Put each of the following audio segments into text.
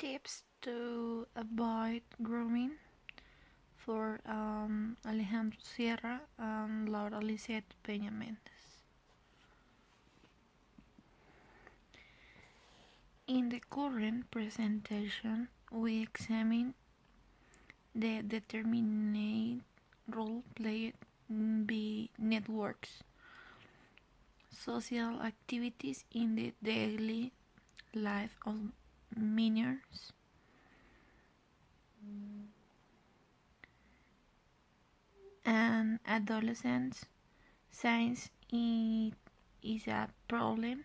Tips to avoid grooming for Alejandro Sierra and Laura Lisette Peña Mendes. In the current presentation, we examine the determinate role played by networks, social activities in the daily life of minors, and adolescents, since it is a problem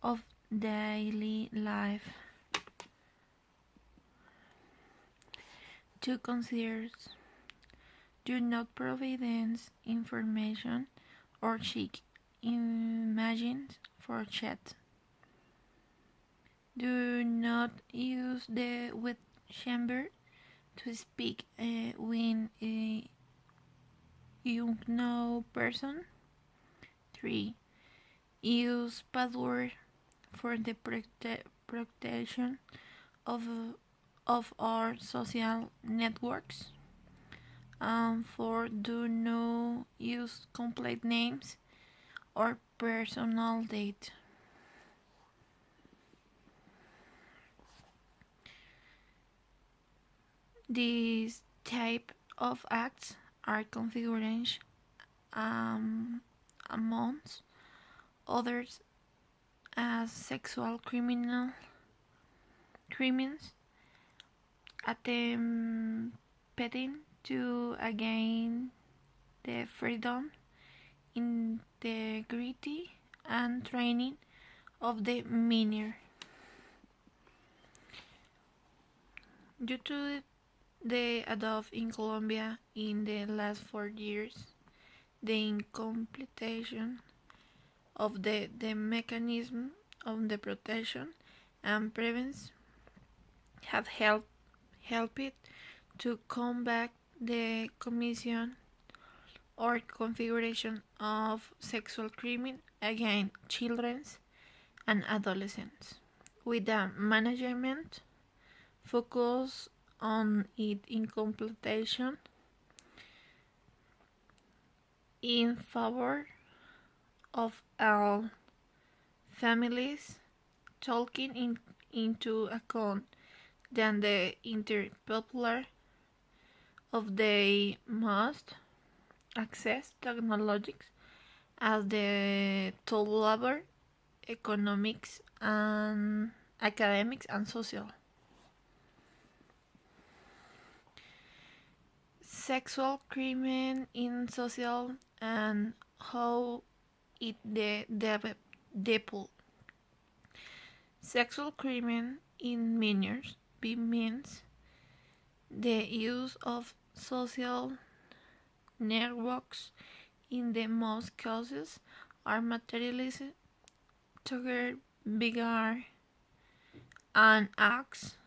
of daily life. To consider: do not provide information or seek images for chat. Do not use the web chamber to speak with a unknown person. 3. Use password for the protection of our social networks. 4. Do not use complete names or personal data. These type of acts are configured amongst others as sexual crimes, attempting to gain the freedom, integrity, and training of the minor. Due to the adoption in Colombia in the last 4 years, the incompletion of the mechanism of the protection and prevention have helped to combat the commission or configuration of sexual crime against children and adolescents, with a management focus on its incompletion in favor of all families, taking into account that the interpopular of they must access technologies as the total labor, economics, and academics and social. Sexual crime in social and how it developed. Sexual crime in minors means the use of social networks in the most cases are materialized together bigger and acts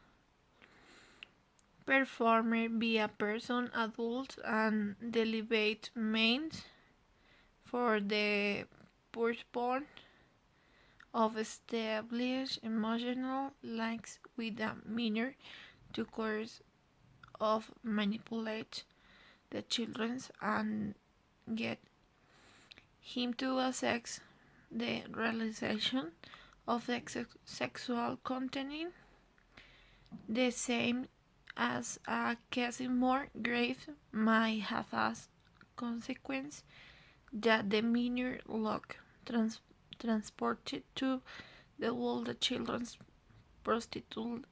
performed by a person, adult, and deliberate means for the purpose of establish emotional links with a minor to course of manipulate the children and get him to access the realization of the sexual content, the same as a case more grave might have as consequence that the minor look transported to the world the children's prostitution.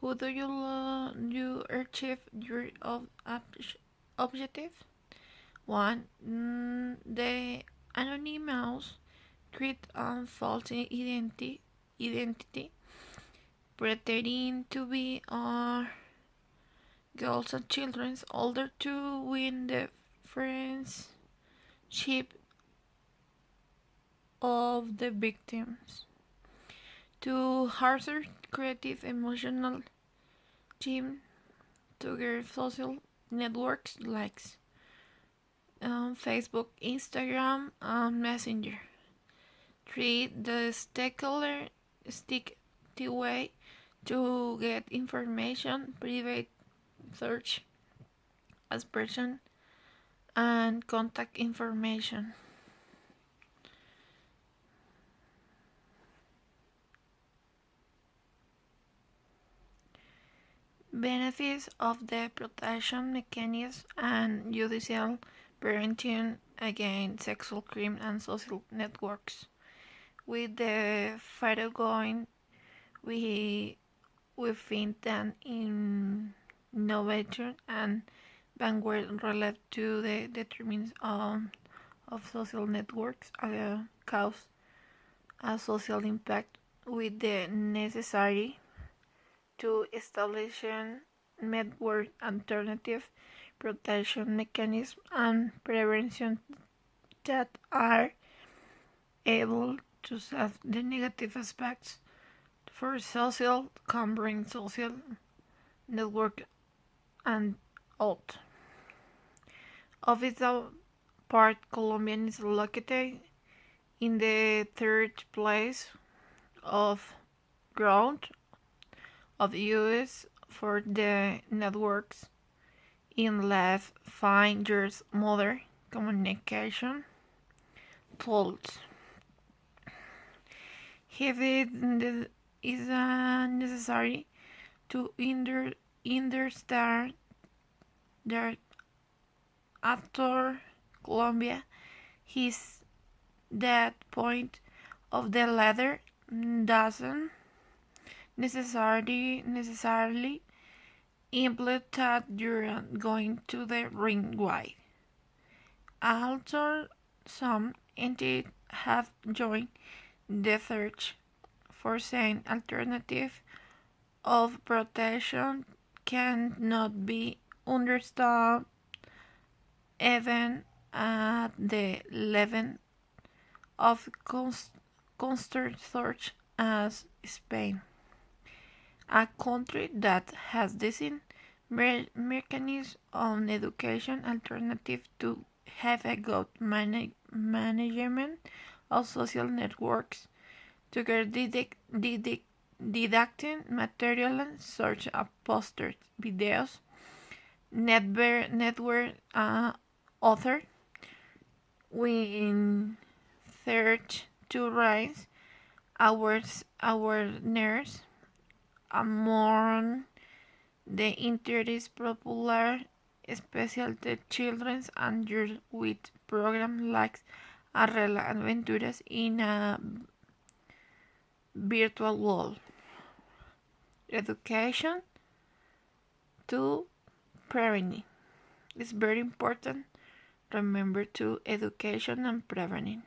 How do you achieve your objective? 1. The anonymous create a false identity, pretending to be girls and children older to win the friendship of the victims. 2. Harsher creative emotional team to get social networks likes Facebook, Instagram, and Messenger. 3. The stakeholder stick the way to get information, private search, as person, and contact information. Benefits of the protection mechanism and judicial prevention against sexual crime and social networks. With the foregoing, we think that innovation and vanguard related to the determinants of social networks cause a social impact with the necessary to establish network alternative protection mechanisms and prevention that are able to solve the negative aspects for social, covering social network and out. Of its part, Colombia is located in the third place of ground of US for the networks in left 5 years modern communication tools. If it is necessary to understand that after Colombia is that point of the ladder doesn't necessarily imply that you're going to the ring wide. Also, some entities have joined the search for saying alternative of protection cannot be understood even at the level of constant search as Spain, a country that has design mechanism on education alternative to have a good management of social networks, together didactic material such as posters, videos, network author, we search to raise awareness among the interest popular, especially the children and youth, with programs like Arrela Aventuras in a virtual world. Education to preventing. It's very important. Remember to education and preventing.